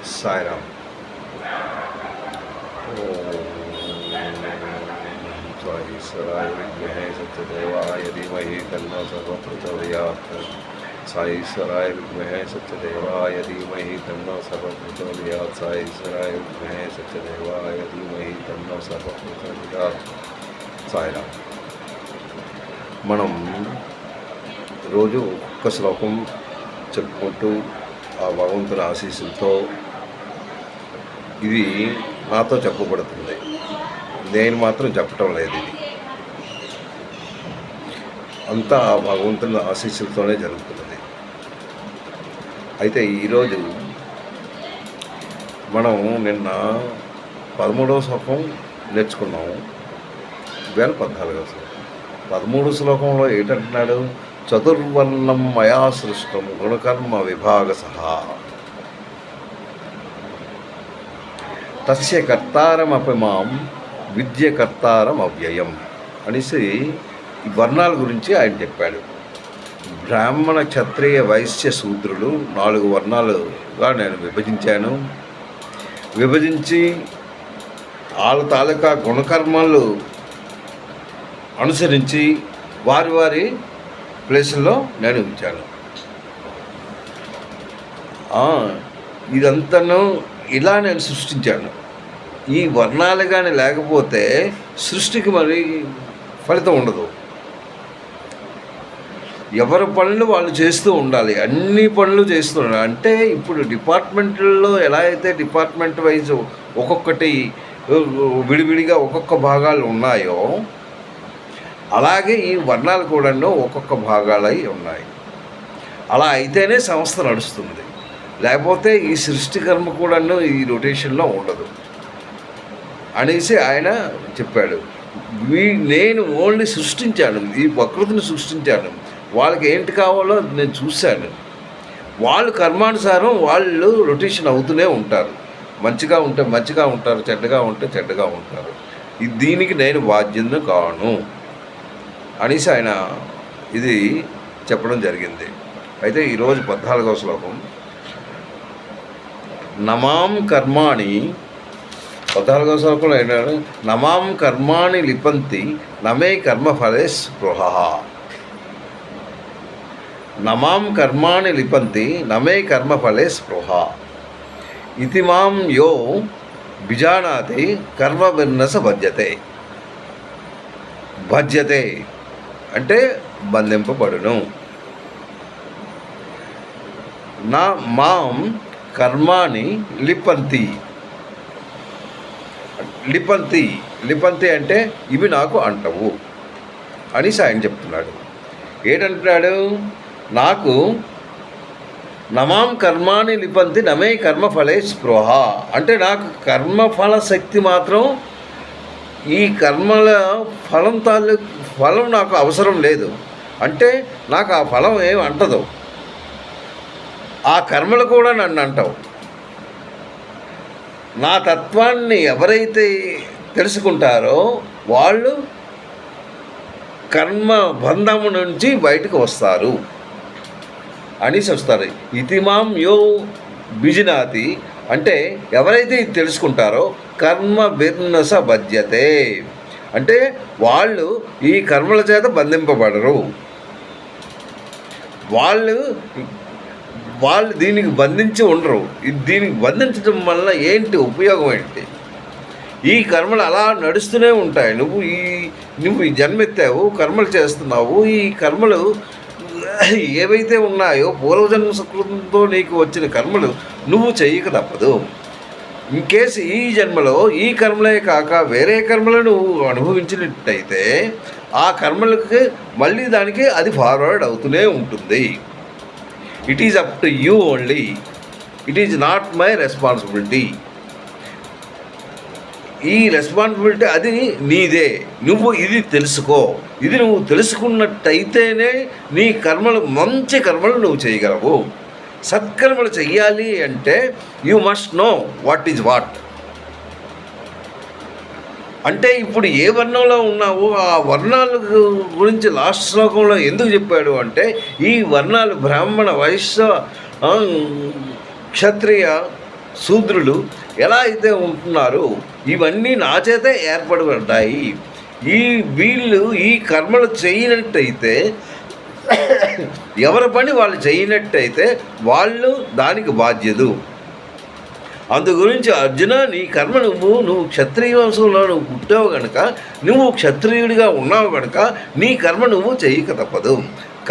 సాయిరామ్. సాయి ఈశ్వరాయ విద్మహే సత్యదేవాయ ధీమహి తన్నో సర్వప్రచోదయాత్. సాయి ఈశ్వరాయ విద్మహే సత్యదేవాయ ధీమహి తన్నో సర్వప్రచోదయాత్. సాయి ఈశ్వరాయ విద్మహే సత్యదేవాయ ధీమహి తన్నో సర్వప్రచోదయాత్. సాయిరామ్. మనం రోజు ఒక్క శ్లోకం చెప్పుకుంటూ ఆ భగవంతుని ఆశీస్సులతో ఇది నాతో చెప్పబడుతుంది. నేను మాత్రం చెప్పటం లేదు. ఇది అంతా ఆ భగవంతుని ఆశీస్సులతోనే జరుగుతున్నది. అయితే ఈరోజు మనం నిన్న 13వ శ్లోకం నేర్చుకున్నాము. 14వ శ్లోకం. 13 శ్లోకంలో ఏంటంటున్నాడు? చతుర్వర్ణం మయా సృష్టం గుణకర్మ విభాగ సహా తస్య కర్తారమపి మాం విద్య కర్తారం అవ్యయం అనేసి ఈ వర్ణాల గురించి ఆయన చెప్పాడు. బ్రాహ్మణ క్షత్రియ వైశ్య శూద్రులు 4 వర్ణాలుగా నేను విభజించి వాళ్ళ తాలూకా గుణకర్మలు అనుసరించి వారి ప్లేసుల్లో నేను ఉంచాను. ఇదంతాను ఇలా నేను సృష్టించాను. ఈ వర్ణాలు కానీ లేకపోతే సృష్టికి మరి ఫలితం ఉండదు. ఎవరి పనులు వాళ్ళు చేస్తూ ఉండాలి. అన్ని పనులు చేస్తున్నారు. అంటే ఇప్పుడు డిపార్ట్మెంట్లో ఎలా అయితే డిపార్ట్మెంట్ వైజ్ ఒక్కొక్కటి విడివిడిగా ఒక్కొక్క భాగాలు ఉన్నాయో అలాగే ఈ వర్ణాలు కూడా ఒక్కొక్క భాగాలై ఉన్నాయి. అలా అయితేనే సంస్థ నడుస్తుంది. లేకపోతే ఈ సృష్టికర్మ కూడా ఈ రొటేషన్లో ఉండదు అనేసి ఆయన చెప్పాడు. నేను ఓన్లీ సృష్టించాను, ఈ ప్రకృతిని సృష్టించాను. వాళ్ళకి ఏంటి కావాలో నేను చూశాను. వాళ్ళు కర్మానుసారం వాళ్ళు రొటేషన్ అవుతూనే ఉంటారు. మంచిగా ఉంటే మంచిగా ఉంటారు, చెడ్డగా ఉంటే చెడ్డగా ఉంటారు. దీనికి నేను బాధ్యతను కాను అనేసి ఆయన ఇది చెప్పడం జరిగింది. అయితే ఈరోజు 14వ శ్లోకం. నమాం కర్మాణి 14వ శ్లోకంలో ఏంటంటే నమాం కర్మాణి లిపంతి నమే కర్మఫలే స్పృహ. నమాం కర్మాణి లిపంతి నమే కర్మఫలే స్పృహ ఇతి మాం యో బిజానాతి కర్మవిన్నస భజ్యతే అంటే బంధింపబడును. నా మాం కర్మాని లిపంతి అంటే ఇవి నాకు అంటవు అని ఆయన చెప్తున్నాడు. ఏంటంటున్నాడు? నాకు నమాం కర్మాని లిపంతి నమే కర్మఫలే స్పృహ అంటే నాకు కర్మఫల శక్తి మాత్రం ఈ కర్మల ఫలం నాకు అవసరం లేదు. అంటే నాకు ఆ ఫలం ఏమి అంటదు. ఆ కర్మలు కూడా నన్ను అంటావు. నా తత్వాన్ని ఎవరైతే తెలుసుకుంటారో వాళ్ళు కర్మ బంధము నుంచి బయటకు వస్తారు అనేసి వస్తారు. ఇతిమాం యో బిజినాతి అంటే ఎవరైతే ఇది తెలుసుకుంటారో కర్మ బిర్నస బధ్యతే అంటే వాళ్ళు ఈ కర్మల చేత బంధింపబడరు. వాళ్ళు దీనికి బంధించి ఉండరు. దీనికి బంధించడం వల్ల ఏంటి ఉపయోగం ఏంటి? ఈ కర్మలు అలా నడుస్తూనే ఉంటాయి. నువ్వు ఈ జన్మెత్తావు, కర్మలు చేస్తున్నావు. ఈ కర్మలు ఏవైతే ఉన్నాయో పూర్వజన్మ సుకృతంతో నీకు వచ్చిన కర్మలు నువ్వు చెయ్యక తప్పదు. ఇన్కేస్ ఈ జన్మలో ఈ కర్మలే కాక వేరే కర్మలను నువ్వు అనుభవించినట్టయితే ఆ కర్మలకి మళ్ళీ దానికి అది ఫార్వర్డ్ అవుతూనే ఉంటుంది. It is up to you only. It is not my responsibility. ఈ రెస్పాన్సిబిలిటీ అది నీదే. నువ్వు ఇది తెలుసుకో. ఇది నువ్వు తెలుసుకున్నట్టయితేనే నీ కర్మలు మంచి కర్మలు నువ్వు చేయగలవు. సత్కర్మలు చెయ్యాలి అంటే you must know what is what. అంటే ఇప్పుడు ఏ వర్ణంలో ఉన్నావో ఆ వర్ణాల గురించి లాస్ట్ శ్లోకంలో ఎందుకు చెప్పాడు అంటే ఈ వర్ణాలు బ్రాహ్మణ వైశ్య క్షత్రియ శూద్రులు ఎలా అయితే ఉంటున్నారో ఇవన్నీ నా చేతే ఏర్పడబడ్డాయి. వీళ్ళు ఈ కర్మలు చేయనట్టయితే, ఎవరి పని వాళ్ళు చేయనట్టయితే వాళ్ళు దానికి బాధ్యులు. అందు గురించి అర్జున, నీ కర్మ నువ్వు క్షత్రియ వంశంలో నువ్వు పుట్టావు కనుక, నువ్వు క్షత్రియుడిగా ఉన్నావు కనుక నీ కర్మ నువ్వు చేయక తప్పదు.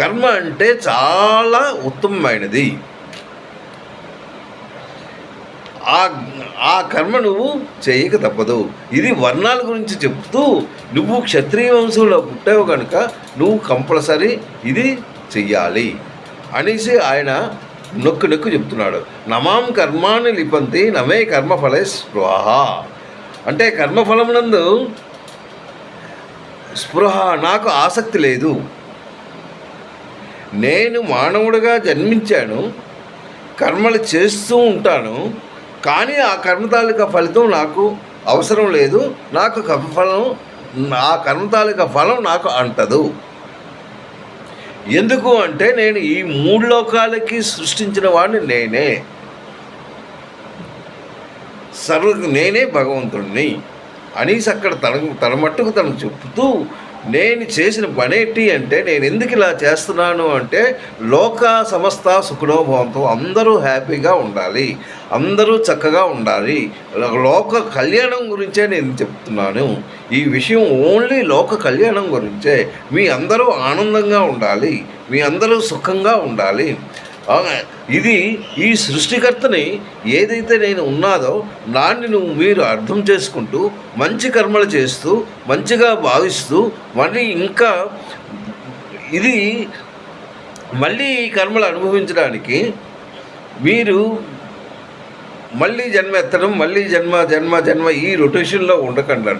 కర్మ అంటే చాలా ఉత్తమమైనది. ఆ కర్మ నువ్వు చేయక తప్పదు. ఇది వర్ణాల గురించి చెప్తూ, నువ్వు క్షత్రియ వంశంలో పుట్టావు కనుక నువ్వు కంపల్సరీ ఇది చెయ్యాలి అనేసి ఆయన నొక్కు చెప్తున్నాడు. నమాం కర్మాన్ని లిపంతి నమే కర్మఫలే స్పృహ. అంటే కర్మఫలమునందు స్పృహ, నాకు ఆసక్తి లేదు. నేను మానవుడిగా జన్మించాను, కర్మలు చేస్తూ ఉంటాను, కానీ ఆ కర్మ తాలూకా ఫలితం నాకు అవసరం లేదు. నాకు ఆ కర్మ తాలూకా ఫలం నాకు అంటదు. ఎందుకు అంటే నేను ఈ 3 లోకాలకి సృష్టించిన వాడిని నేనే భగవంతుడిని అనేసి అక్కడ తన మట్టుకు తనకు చెప్తూ, నేను చేసిన పనేంటి అంటే, నేను ఎందుకు ఇలా చేస్తున్నాను అంటే, లోక సమస్త సుఖనోభవంతో అందరూ హ్యాపీగా ఉండాలి, అందరూ చక్కగా ఉండాలి, లోక కళ్యాణం గురించే నేను చెప్తున్నాను. ఈ విషయం ఓన్లీ లోక కళ్యాణం గురించే. మీ అందరూ ఆనందంగా ఉండాలి, మీ అందరూ సుఖంగా ఉండాలి. ఇది ఈ సృష్టికర్తని ఏదైతే నేను ఉన్నాదో దాన్ని మీరు అర్థం చేసుకుంటూ మంచి కర్మలు చేస్తూ మంచిగా భావిస్తూ మళ్ళీ ఈ కర్మలు అనుభవించడానికి మీరు మళ్ళీ జన్మ ఎత్తడం, మళ్ళీ జన్మ ఈ రొటేషన్లో ఉండకుండా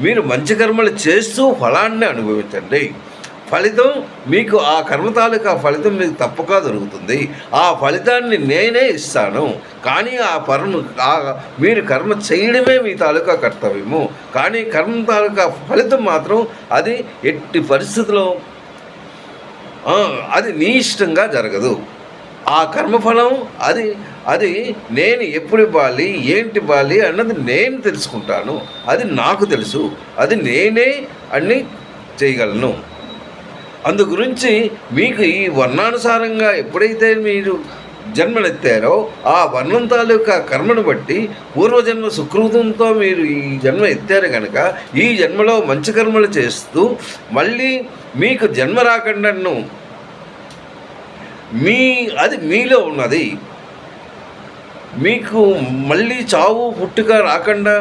మీరు మంచి కర్మలు చేస్తూ ఫలాన్ని అనుభవించండి. ఫలితం మీకు, ఆ కర్మ తాలూకా ఫలితం మీకు తప్పక దొరుకుతుంది. ఆ ఫలితాన్ని నేనే ఇస్తాను. కానీ మీరు కర్మ చేయడమే మీ తాలూకా కర్తవ్యము. కానీ కర్మ తాలూకా ఫలితం మాత్రం అది ఎట్టి పరిస్థితిలో అది నీ ఇష్టంగా జరగదు. ఆ కర్మఫలం అది నేను ఎప్పుడు ఇవ్వాలి, ఏంటి ఇవ్వాలి అన్నది నేను తెలుసుకుంటాను. అది నాకు తెలుసు, అది నేనే అన్నీ చేయగలను. అందు గురించి మీకు ఈ వర్ణానుసారంగా ఎప్పుడైతే మీరు జన్మనెత్తారో ఆ వర్ణం తాలూకా కర్మను బట్టి పూర్వజన్మ సుకృతంతో మీరు ఈ జన్మ ఎత్తారు కనుక ఈ జన్మలో మంచి కర్మలు చేస్తూ మళ్ళీ మీకు జన్మ రాకుండాను అది మీలో ఉన్నది. మీకు మళ్ళీ చావు పుట్టుక రాకుండా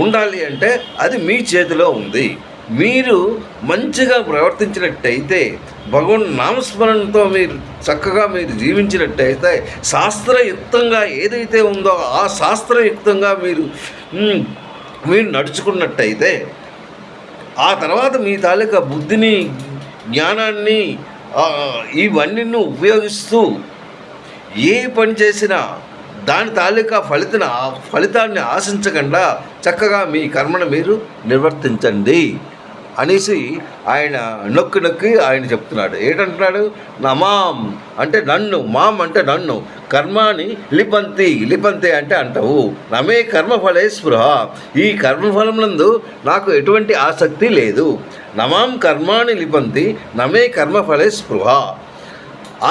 ఉండాలి అంటే అది మీ చేతిలో ఉంది. మీరు మంచిగా ప్రవర్తించినట్టయితే, భగవన్ నామస్మరణతో మీరు చక్కగా మీరు జీవించినట్టయితే, శాస్త్రయుక్తంగా ఏదైతే ఉందో ఆ శాస్త్రయుక్తంగా మీరు నడుచుకున్నట్టయితే, ఆ తర్వాత మీ తాలూకా బుద్ధిని, జ్ఞానాన్ని ఇవన్నీ ఉపయోగిస్తూ ఏ పని చేసినా దాని తాలూకా ఫలితాన్ని ఆశించకుండా చక్కగా మీ కర్మను మీరు నిర్వర్తించండి అనేసి ఆయన నొక్కి ఆయన చెప్తున్నాడు. ఏంటంటున్నాడు? నమాం అంటే నన్ను, మాం అంటే నన్ను, కర్మాని లిపంతి అంటే అంటావు, నమే కర్మఫలే స్పృహ, ఈ కర్మఫలమునందు నాకు ఎటువంటి ఆసక్తి లేదు. నమాం కర్మాని లిపంతి నమే కర్మఫలే స్పృహ,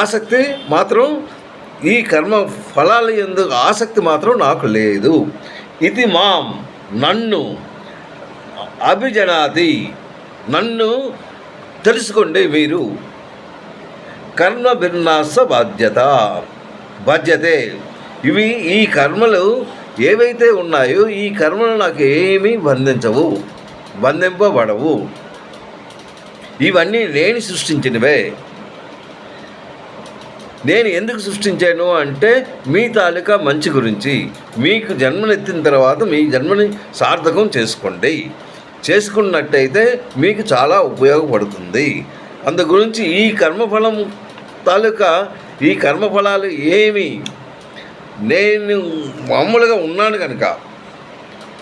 ఆసక్తి మాత్రం ఈ కర్మ ఫలాల యందు ఆసక్తి మాత్రం నాకు లేదు. ఇది మాం నన్ను అభిజనాతి, నన్ను తెలుసుకోండి మీరు. కర్మ భిన్నాస బాధ్యతే, ఈ కర్మలు ఏవైతే ఉన్నాయో ఈ కర్మలు నాకు ఏమీ బంధింపబడవు. ఇవన్నీ నేను సృష్టించినవే. నేను ఎందుకు సృష్టించాను అంటే మీ తాలూకా మంచి గురించి. మీకు జన్మనెత్తిన తర్వాత మీ జన్మని సార్థకం చేసుకున్నట్టయితే మీకు చాలా ఉపయోగపడుతుంది. అందు గురించి ఈ కర్మఫలం తాలూకా ఈ కర్మఫలాలు ఏమి నేను మామూలుగా ఉన్నాను కనుక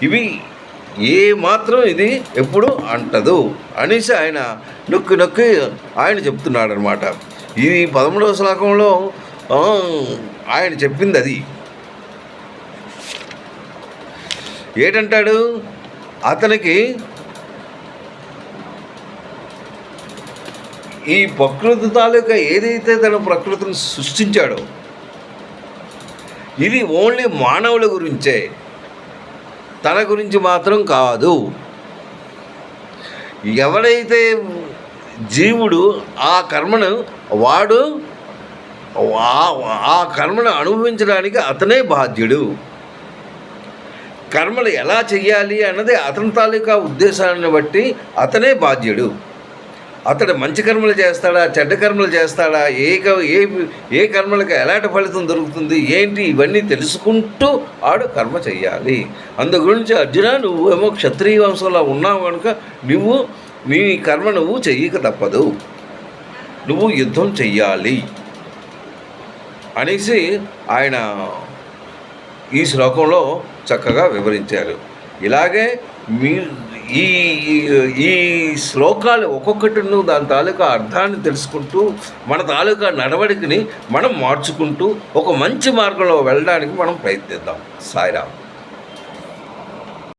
ఇవి ఏ మాత్రం ఇది ఎప్పుడు అంటదు అనేసి ఆయన నొక్కి ఆయన చెప్తున్నాడు అనమాట. ఇది 13వ శ్లోకంలో ఆయన చెప్పింది అది. ఏంటంటాడు, అతనికి ఈ ప్రకృతి తాలూకా ఏదైతే తన ప్రకృతిని సృష్టించాడో ఇది ఓన్లీ మానవుల గురించే, తన గురించి మాత్రం కాదు. ఎవడైతే జీవుడు ఆ కర్మను వాడు ఆ కర్మను అనుభవించడానికి అతనే బాధ్యుడు. కర్మలు ఎలా చెయ్యాలి అన్నది అతని తాలూకా ఉద్దేశాన్ని బట్టి అతనే బాధ్యుడు. అతడు మంచి కర్మలు చేస్తాడా, చెడ్డ కర్మలు చేస్తాడా, ఏ కర్మలకు ఎలాంటి ఫలితం దొరుకుతుంది ఏంటి, ఇవన్నీ తెలుసుకుంటూ ఆడు కర్మ చెయ్యాలి. అందు గురించి అర్జున, నువ్వు ఏమో క్షత్రియ వంశంలో ఉన్నావు కనుక నీ కర్మ నువ్వు చెయ్యక తప్పదు, నువ్వు యుద్ధం చెయ్యాలి అనేసి ఆయన ఈ శ్లోకంలో చక్కగా వివరించారు. ఇలాగే ఈ శ్లోకాలు ఒక్కొక్కటిను దాని తాలూకా అర్థాన్ని తెలుసుకుంటూ మన తాలూకా నడవడికని మనం మార్చుకుంటూ ఒక మంచి మార్గంలో వెళ్ళడానికి మనం ప్రయత్నిద్దాం. సాయిరామ్.